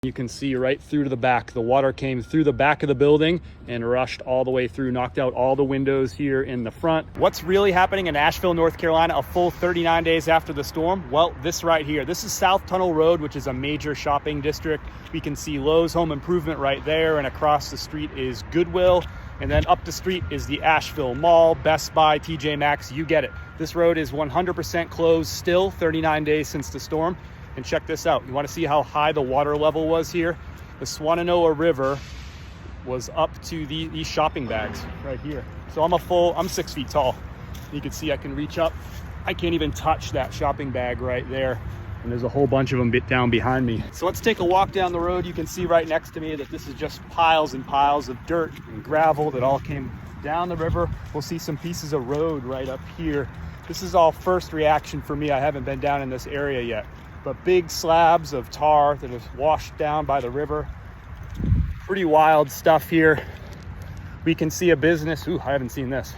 You can see right through to the back. The water came through the back of the building and rushed all the way through, knocked out all the windows here in the front. What's really happening in Asheville, North Carolina, a full 39 days after the storm? Well, this right here. This is South Tunnel Road, which is a major shopping district. We can see Lowe's Home Improvement right there, and across the street is Goodwill. And then up the street is the Asheville Mall, Best Buy, TJ Maxx, you get it. This road is 100% closed still, 39 days since the storm. And check this out. You want to see how high the water level was here? The Swannanoa River was up to these shopping bags right here. So I'm 6 feet tall. You can see I can reach up. I can't even touch that shopping bag right there. And there's a whole bunch of them down behind me. So let's take a walk down the road. You can see right next to me that this is just piles and piles of dirt and gravel that all came down the river. We'll see some pieces of road right up here. This is all first reaction for me. I haven't been down in this area yet. But big slabs of tar that is washed down by the river. Pretty wild stuff here. We can see a business. Ooh, I haven't seen this.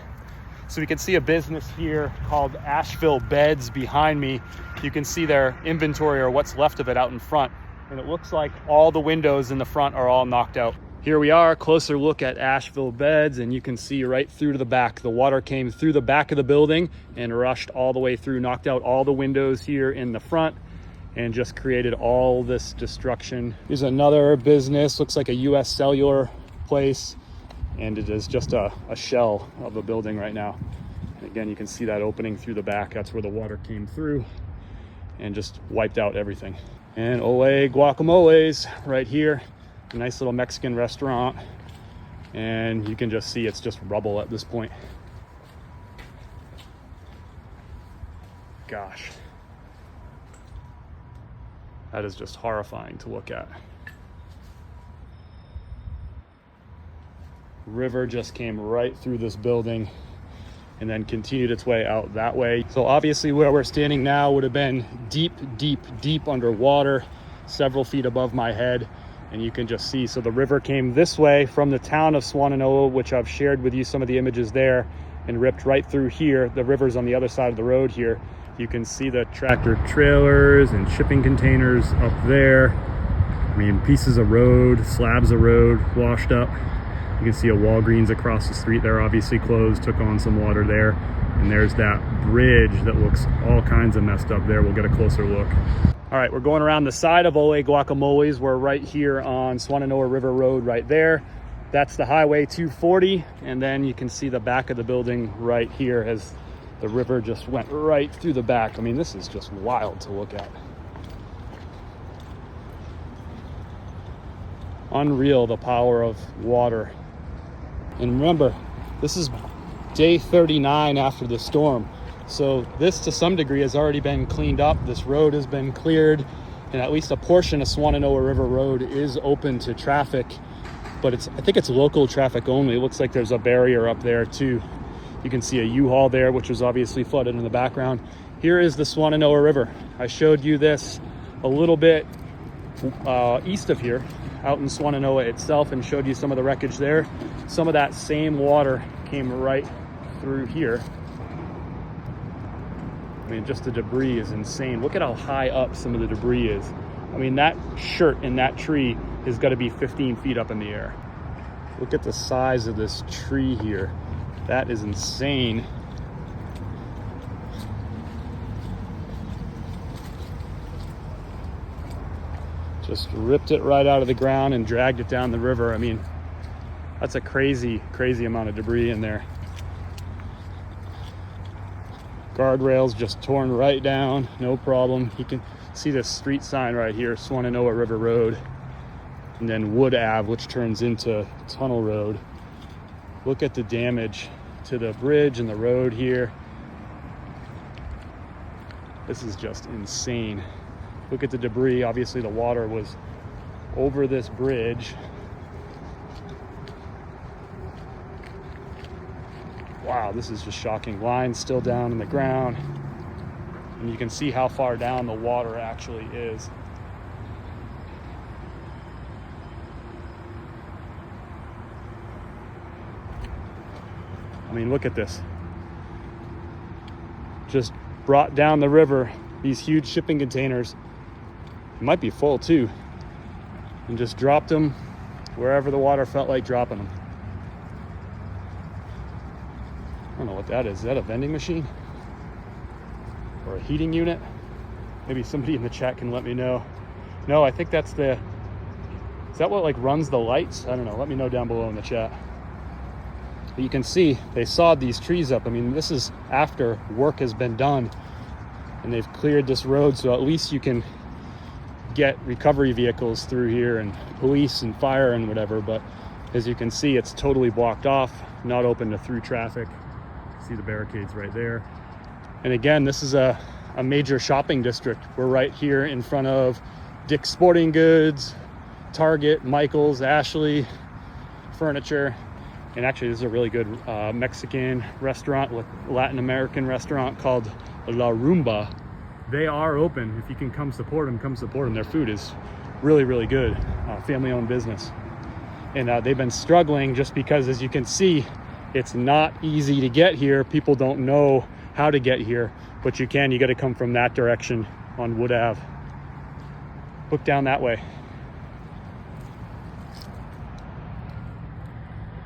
So we can see a business here called Asheville Beds behind me. You can see their inventory or what's left of it out in front. And it looks like all the windows in the front are all knocked out. Here we are, closer look at Asheville Beds, and you can see right through to the back. The water came through the back of the building and rushed all the way through, knocked out all the windows here in the front, and just created all this destruction. Here's another business, looks like a US Cellular place, and it is just a shell of a building right now. And again, you can see that opening through the back. That's where the water came through and just wiped out everything. And Ole Guacamole's right here, a nice little Mexican restaurant. And you can just see it's just rubble at this point. Gosh. That is just horrifying to look at. River just came right through this building and then continued its way out that way. So obviously where we're standing now would have been deep, deep, deep underwater, several feet above my head. And you can just see, so the river came this way from the town of Swannanoa, which I've shared with you some of the images there, and ripped right through here. The river's on the other side of the road here. You can see the tractor trailers and shipping containers up there. I mean, pieces of road, slabs of road washed up. You can see a Walgreens across the street there, obviously closed, took on some water there. And there's that bridge that looks all kinds of messed up there. We'll get a closer look. All right, we're going around the side of Ole Guacamole's. We're right here on Swannanoa River Road right there. That's the Highway 240. And then you can see the back of the building right here as the river just went right through the back. I mean, this is just wild to look at. Unreal, the power of water. And remember, this is day 39 after the storm. So this, to some degree, has already been cleaned up. This road has been cleared, and at least a portion of Swannanoa River Road is open to traffic. But I think it's local traffic only. It looks like there's a barrier up there too. You can see a U-Haul there, which was obviously flooded in the background. Here is the Swannanoa River. I showed you this a little bit east of here, out in Swannanoa itself, and showed you some of the wreckage there. Some of that same water came right through here. I mean, just the debris is insane. Look at how high up some of the debris is. I mean, that shirt in that tree has got to be 15 feet up in the air. Look at the size of this tree here. That is insane. Just ripped it right out of the ground and dragged it down the river. I mean, that's a crazy, crazy amount of debris in there. Guardrails just torn right down, no problem. You can see this street sign right here, Swannanoa River Road, and then Wood Ave, which turns into Tunnel Road. Look at the damage to the bridge and the road here. This is just insane. Look at the debris. Obviously the water was over this bridge. Wow, this is just shocking. Lines still down in the ground. And you can see how far down the water actually is. I mean, look at this. Just brought down the river, these huge shipping containers. It might be full too. and just dropped them wherever the water felt like dropping them. I don't know what that is. Is that a vending machine? Or a heating unit? Maybe somebody in the chat can let me know. No, I think that's is that what like runs the lights? I don't know. Let me know down below in the chat. But you can see they sawed these trees up. I mean, this is after work has been done and they've cleared this road, so at least you can get recovery vehicles through here and police and fire and whatever. But as you can see, it's totally blocked off, not open to through traffic. See the barricades right there. And again, this is a major shopping district. We're right here in front of Dick's Sporting Goods, Target, Michael's, Ashley Furniture. And actually, this is a really good Mexican restaurant, Latin American restaurant called La Rumba. They are open. If you can come support them, come support them. Their food is really, really good. Family-owned business. And they've been struggling just because, as you can see, it's not easy to get here. People don't know how to get here, but you got to come from that direction on Wood Ave. Look down that way.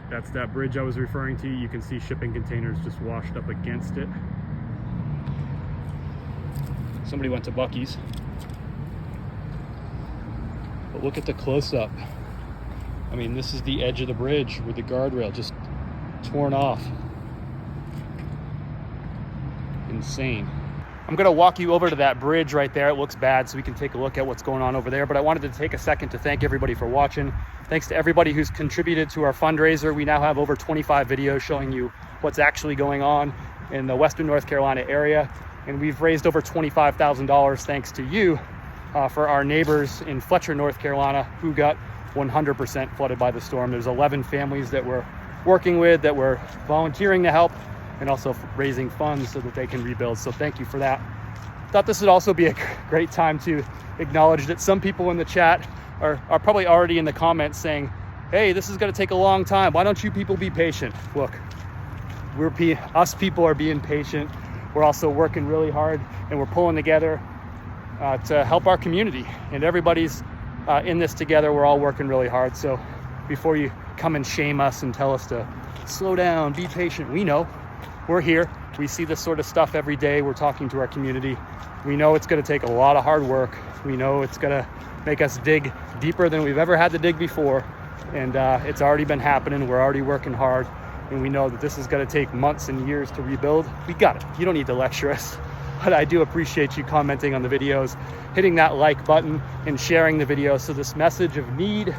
That's that bridge I was referring to. You can see shipping containers just washed up against it. Somebody went to Buc-ee's. But look at the close-up. I mean, this is the edge of the bridge with the guardrail just torn off. Insane. I'm gonna walk you over to that bridge right there. It looks bad, so we can take a look at what's going on over there. But I wanted to take a second to thank everybody for watching. Thanks to everybody who's contributed to our fundraiser. We now have over 25 videos showing you what's actually going on in the Western North Carolina area. And we've raised over $25,000 thanks to you for our neighbors in Fletcher, North Carolina, who got 100% flooded by the storm. There's 11 families that we're working with, that we're volunteering to help, and also raising funds so that they can rebuild. So thank you for that. Thought this would also be a great time to acknowledge that some people in the chat are probably already in the comments saying, hey, this is gonna take a long time. Why don't you people be patient? Look, us people are being patient. We're also working really hard, and we're pulling together to help our community. And everybody's in this together. We're all working really hard. So before you come and shame us and tell us to slow down, be patient, we know. We're here. We see this sort of stuff every day. We're talking to our community. We know it's going to take a lot of hard work. We know it's going to make us dig deeper than we've ever had to dig before. And it's already been happening. We're already working hard. And we know that this is going to take months and years to rebuild. We got it. You don't need to lecture us. But I do appreciate you commenting on the videos, hitting that like button, and sharing the video so this message of need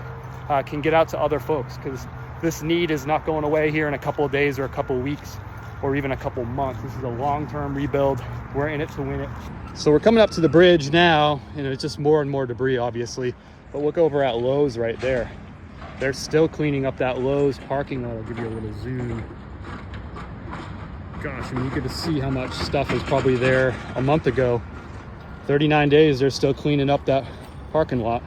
can get out to other folks, because this need is not going away here in a couple of days or a couple of weeks or even a couple months. This is a long-term rebuild. We're in it to win it. So we're coming up to the bridge now, and it's just more and more debris, obviously. But look over at Lowe's right there. They're still cleaning up that Lowe's parking lot. I'll give you a little zoom. Gosh, I mean, you get to see how much stuff was probably there a month ago. 39 days, they're still cleaning up that parking lot.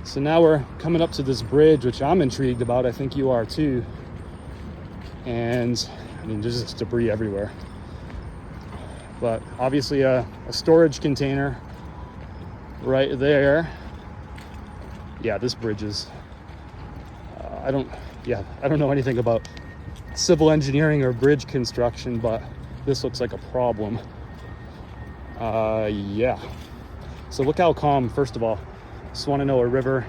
So now we're coming up to this bridge, which I'm intrigued about. I think you are too. And I mean, there's just debris everywhere. But obviously a storage container right there. Yeah, this bridge is, I don't know anything about civil engineering or bridge construction, but this looks like a problem. Yeah. So look how calm, first of all, Swannanoa River,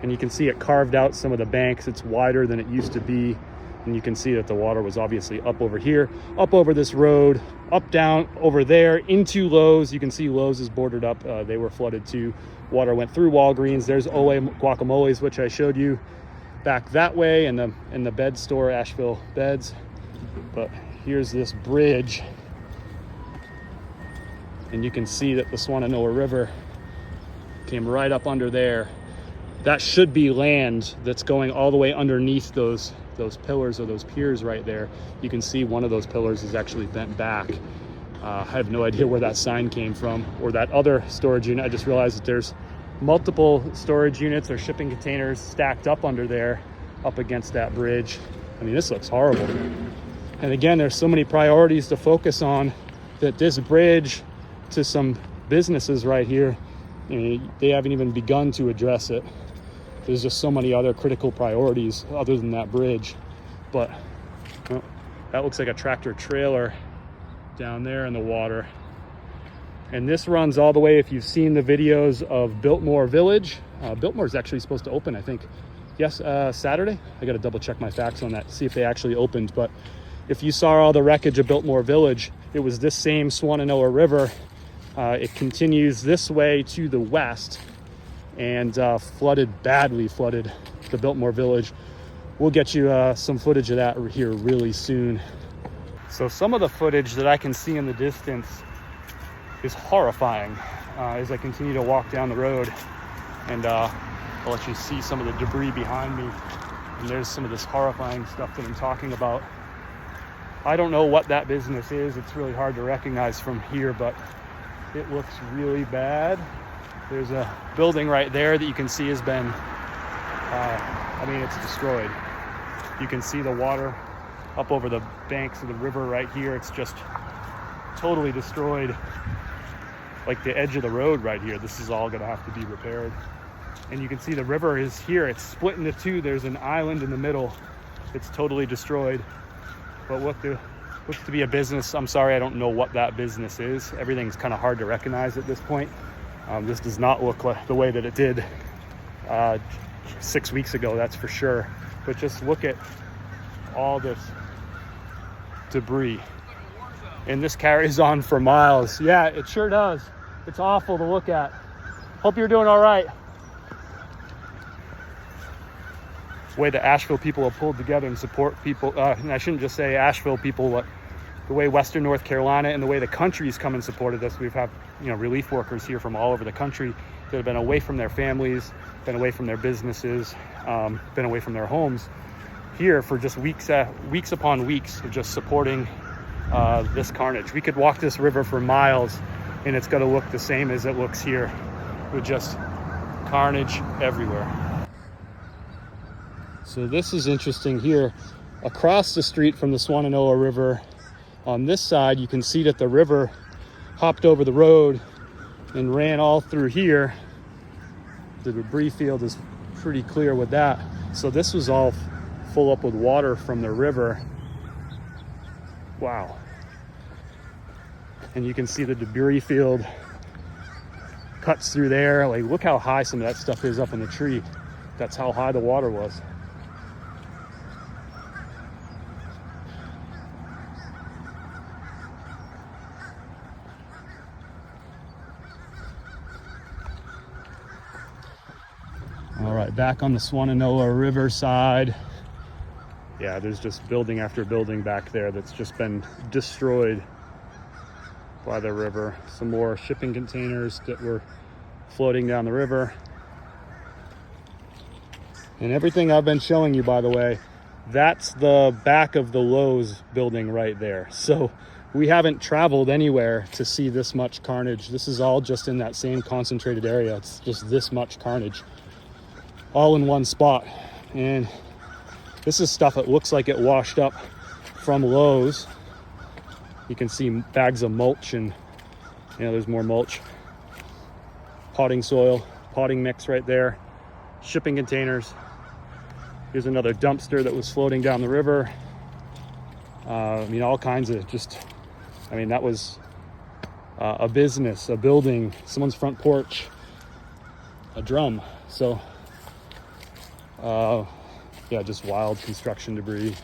and you can see it carved out some of the banks. It's wider than it used to be. And you can see that the water was obviously up over here, up over this road, up, down, over there, into Lowe's. You can see Lowe's is bordered up. They were flooded too. Water went through Walgreens. There's Ole Guacamole's, which I showed you back that way, and the bed store, Asheville Beds. But here's this bridge. And you can see that the Swannanoa River came right up under there. That should be land that's going all the way underneath those pillars or those piers right there. You can see one of those pillars is actually bent back. I have no idea where that sign came from, or that other storage unit. I just realized that there's multiple storage units or shipping containers stacked up under there, up against that bridge. I mean, this looks horrible. And again, there's so many priorities to focus on that this bridge to some businesses right here, you know, they haven't even begun to address it. there's just so many other critical priorities other than that bridge. But well, that looks like a tractor trailer down there in the water. And this runs all the way, if you've seen the videos of Biltmore Village. Biltmore is actually supposed to open, I think, yes, Saturday. I got to double check my facts on that, see if they actually opened. But if you saw all the wreckage of Biltmore Village, it was this same Swananoa River. It continues this way to the west and badly flooded the Biltmore Village. We'll get you some footage of that here really soon. So some of the footage that I can see in the distance is horrifying as I continue to walk down the road. And I'll let you see some of the debris behind me. And there's some of this horrifying stuff that I'm talking about. I don't know what that business is. It's really hard to recognize from here, but it looks really bad. There's a building right there that you can see has been, it's destroyed. You can see the water up over the banks of the river right here. It's just totally destroyed. Like the edge of the road right here, this is all gonna have to be repaired. And you can see the river is here. It's split into two. There's an island in the middle. It's totally destroyed. But what looks to be a business, I'm sorry, I don't know what that business is. Everything's kind of hard to recognize at this point. This does not look like the way that it did 6 weeks ago, that's for sure. But just look at all this debris. And this carries on for miles. Yeah, it sure does. It's awful to look at. Hope you're doing all right. The way the Asheville people have pulled together and support people, and I shouldn't just say Asheville people, but the way Western North Carolina and the way the country's come and supported us. We've had, relief workers here from all over the country that have been away from their families, been away from their businesses, been away from their homes, here for just weeks upon weeks of just supporting this carnage. We could walk this river for miles and it's going to look the same as it looks here, with just carnage everywhere. So this is interesting here. Across the street from the Swananoa River, on this side, you can see that the river hopped over the road and ran all through here. The debris field is pretty clear with that. So this was all full up with water from the river. Wow. And you can see the debris field cuts through there. Like, look how high some of that stuff is up in the tree. That's how high the water was. All right, back on the Swananoa River side. Yeah, there's just building after building back there that's just been destroyed by the river. Some more shipping containers that were floating down the river. And everything I've been showing you, by the way, that's the back of the Lowe's building right there. So we haven't traveled anywhere to see this much carnage. This is all just in that same concentrated area. It's just this much carnage, all in one spot. And this is stuff that looks like it washed up from Lowe's. You can see bags of mulch, and there's more mulch. Potting soil, potting mix right there. Shipping containers. Here's another dumpster that was floating down the river. All kinds of that was a business, a building, someone's front porch, a drum. So, just wild construction debris.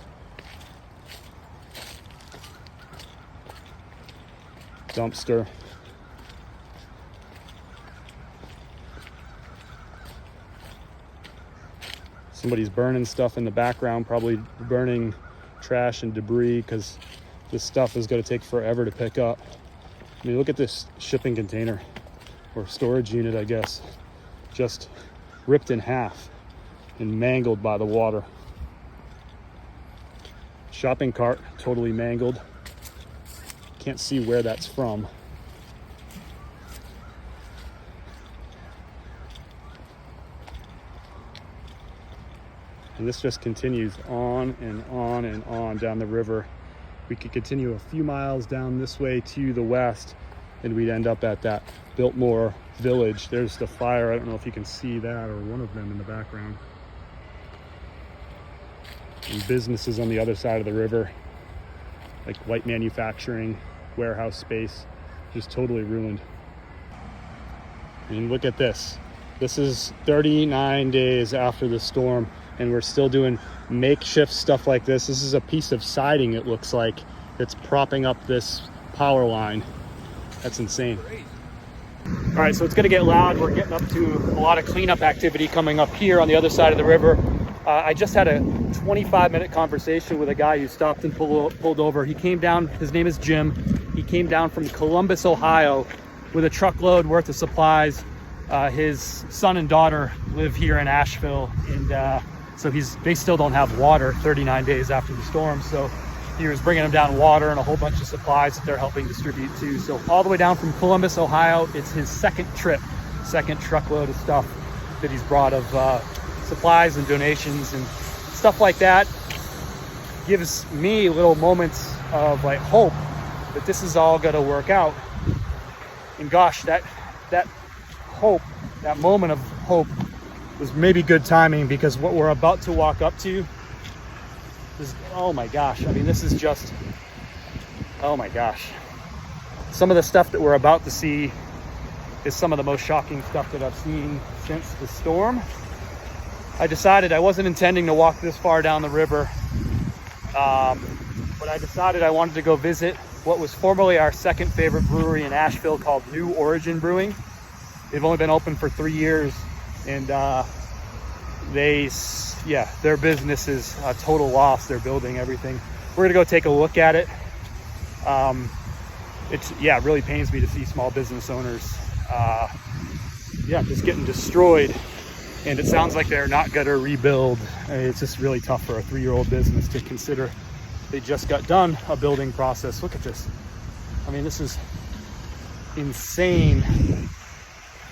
Dumpster. Somebody's burning stuff in the background, probably burning trash and debris, because this stuff is going to take forever to pick up. Look at this shipping container, or storage unit, I guess, just ripped in half and mangled by the water. Shopping cart totally mangled. Can't see where that's from. And this just continues on and on and on down the river. We could continue a few miles down this way to the west, and we'd end up at that Biltmore Village. There's the fire. I don't know if you can see that or one of them in the background. And businesses on the other side of the river, like light manufacturing, warehouse space, just totally ruined. And look at this. This is 39 days after the storm, and we're still doing makeshift stuff like this. This is a piece of siding, it looks like, that's propping up this power line. That's insane. All right, so it's gonna get loud. We're getting up to a lot of cleanup activity coming up here on the other side of the river. I just had a 25-minute conversation with a guy who stopped and pulled over. He came down, his name is Jim. He came down from Columbus, Ohio with a truckload worth of supplies. His son and daughter live here in Asheville, and so they still don't have water 39 days after the storm. So he was bringing them down water and a whole bunch of supplies that they're helping distribute too. So all the way down from Columbus, Ohio, it's his second truckload of stuff that he's brought of supplies and donations and stuff like that. Gives me little moments of like hope that this is all gonna work out. And gosh, that hope, that moment of hope was maybe good timing, because what we're about to walk up to is, oh my gosh, I mean, this is just, oh my gosh. Some of the stuff that we're about to see is some of the most shocking stuff that I've seen since the storm. I decided I wasn't intending to walk this far down the river, but I decided I wanted to go visit what was formerly our second favorite brewery in Asheville, called New Origin Brewing. They've only been open for 3 years, and their business is a total loss. They're building everything. We're gonna go take a look at it. It really pains me to see small business owners just getting destroyed, and it sounds like they're not gonna rebuild. It's just really tough for a 3-year-old business to consider. They just got done a building process. Look at this. I mean, this is insane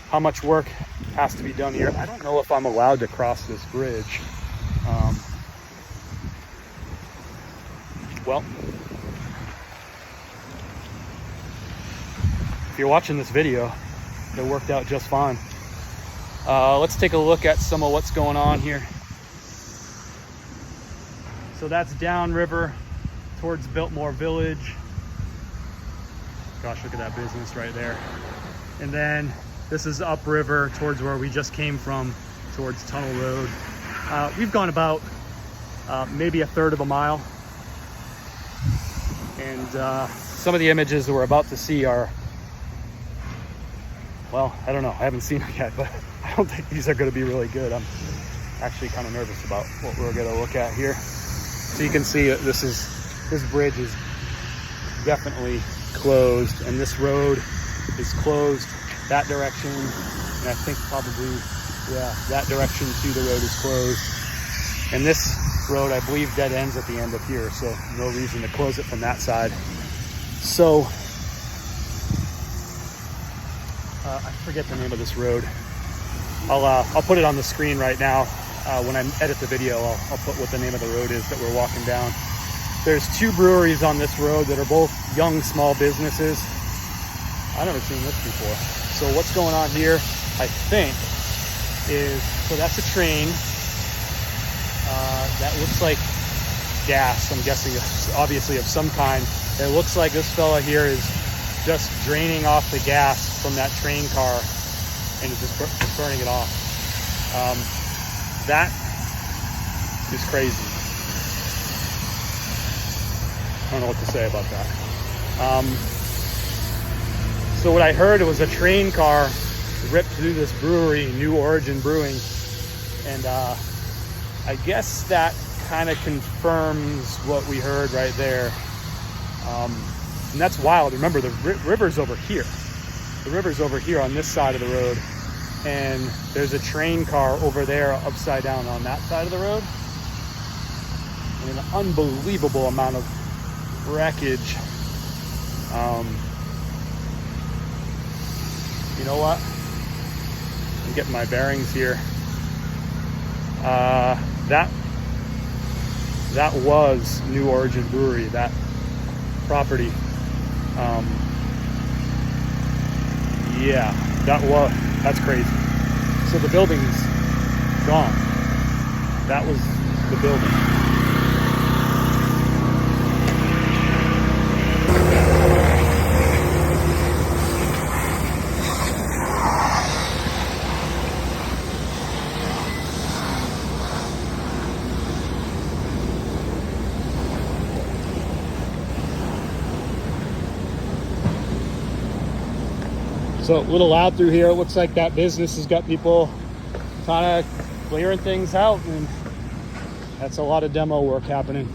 how much work has to be done here. I don't know if I'm allowed to cross this bridge. Well, if you're watching this video, it worked out just fine. Let's take a look at some of what's going on here. So that's downriver towards Biltmore Village. Gosh, look at that business right there. And then this is upriver towards where we just came from, towards Tunnel Road. We've gone about maybe a third of a mile. And some of the images that we're about to see are, well, I don't know. I haven't seen them yet, but I don't think these are going to be really good. I'm actually kind of nervous about what we're going to look at here. So you can see this bridge is definitely closed, and this road is closed that direction, and I think probably, that direction too, the road is closed. And this road, I believe, dead ends at the end of here, so no reason to close it from that side. So I forget the name of this road. I'll put it on the screen right now. When I edit the video, I'll put what the name of the road is that we're walking down. There's 2 breweries on this road that are both young, small businesses. I've never seen this before. So what's going on here, I think, is, so that's a train. That looks like gas, I'm guessing, obviously of some kind. It looks like this fella here is just draining off the gas from that train car and is just burning it off. That is crazy. I don't know what to say about that. So what I heard was a train car ripped through this brewery, New Origin Brewing, and I guess that kind of confirms what we heard right there. And that's wild. Remember, the river's over here. The river's over here on this side of the road, and there's a train car over there upside down on that side of the road. And an unbelievable amount of wreckage. You know what? I'm getting my bearings here. That was New Origin Brewery, that property. Yeah, that's crazy. So the building's gone. That was the building. So a little loud through here. It looks like that business has got people kind of clearing things out, and that's a lot of demo work happening.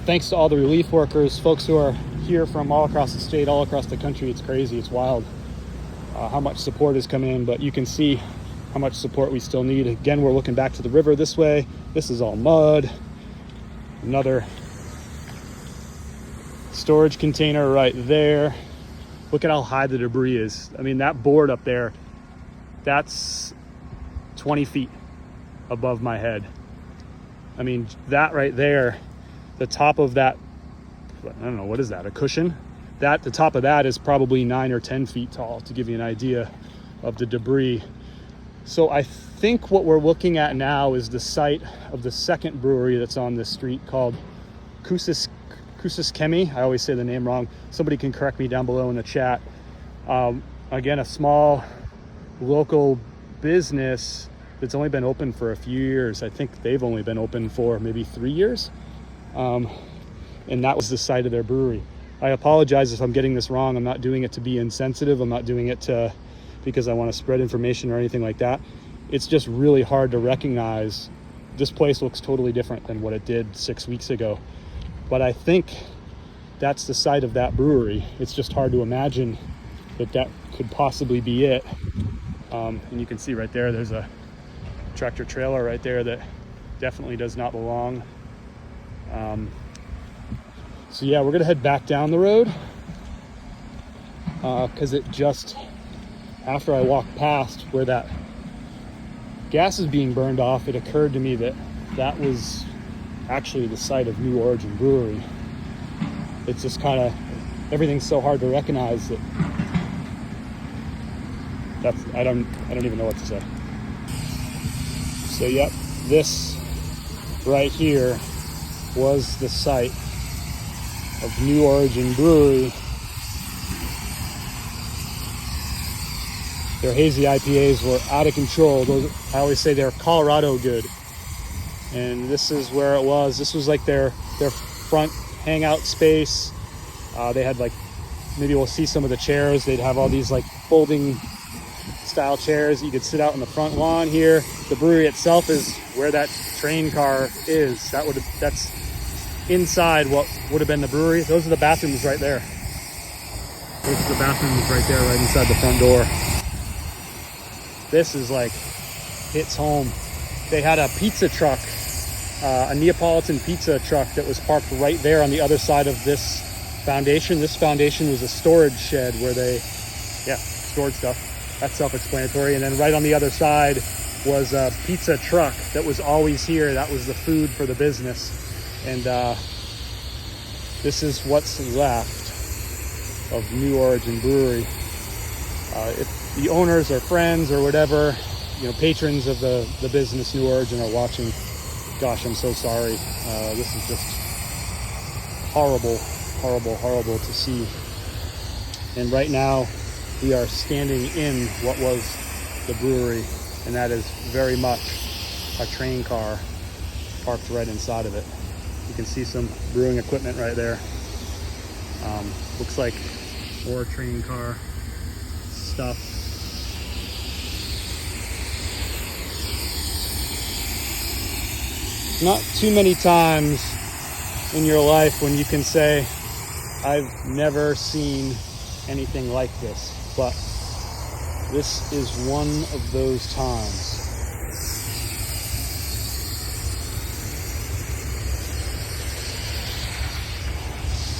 Thanks to all the relief workers, folks who are here from all across the state, all across the country. It's crazy, it's wild how much support has come in, but you can see how much support we still need. Again, we're looking back to the river this way. This is all mud. Another storage container right there. Look at how high the debris is. I mean, that board up there, that's 20 feet above my head. I mean, that right there, the top of that, I don't know, what is that, a cushion? The top of that is probably 9 or 10 feet tall, to give you an idea of the debris. So I think what we're looking at now is the site of the second brewery that's on this street, called Kusiskemi. I always say the name wrong. Somebody can correct me down below in the chat. Again, a small local business that's only been open for a few years. I think they've only been open for maybe 3 years. And that was the site of their brewery. I apologize if I'm getting this wrong. I'm not doing it to be insensitive. I'm not doing it because I want to spread information or anything like that. It's just really hard to recognize. This place looks totally different than what it did 6 weeks ago. But I think that's the site of that brewery. It's just hard to imagine that could possibly be it. And you can see right there, there's a tractor trailer right there that definitely does not belong. So yeah, we're gonna head back down the road because it just, after I walked past where that gas is being burned off, it occurred to me that was actually the site of New Origin Brewery. It's just kind of, everything's so hard to recognize I don't even know what to say. So yep, this right here was the site of New Origin Brewery. Their hazy IPAs were out of control. I always say they're Colorado good. And this is where it was. This was like their front hangout space. They had, like, maybe we'll see some of the chairs. They'd have all these like folding style chairs. You could sit out in the front lawn here. The brewery itself is where that train car is. That's inside what would have been the brewery. Those are the bathrooms right there. Those are the bathrooms right there, right inside the front door. This is like, hits home. They had a pizza truck, a Neapolitan pizza truck that was parked right there on the other side of this foundation. This foundation was a storage shed where they, stored stuff. That's self-explanatory. And then right on the other side was a pizza truck that was always here. That was the food for the business. And this is what's left of New Origin Brewery. If the owners or friends or whatever, patrons of the business New Origin are watching, gosh, I'm so sorry. This is just horrible, horrible, horrible to see. And right now we are standing in what was the brewery, and that is very much a train car parked right inside of it. You can see some brewing equipment right there. Looks like more train car stuff. Not too many times in your life when you can say, I've never seen anything like this, but this is one of those times.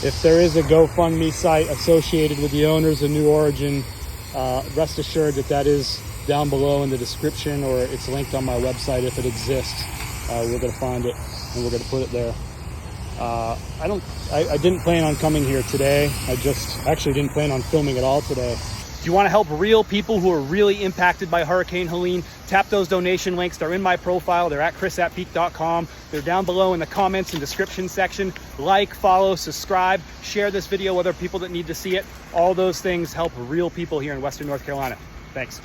If there is a GoFundMe site associated with the owners of New Origin, rest assured that is down below in the description, or it's linked on my website if it exists. We're going to find it and we're going to put it there. I didn't plan on coming here today. I just actually didn't plan on filming at all today. If you want to help real people who are really impacted by Hurricane Helene, tap those donation links. They're in my profile. They're at chris@peak.com. They're down below in the comments and description section. Like, follow, subscribe, share this video with other people that need to see it. All those things help real people here in Western North Carolina. Thanks.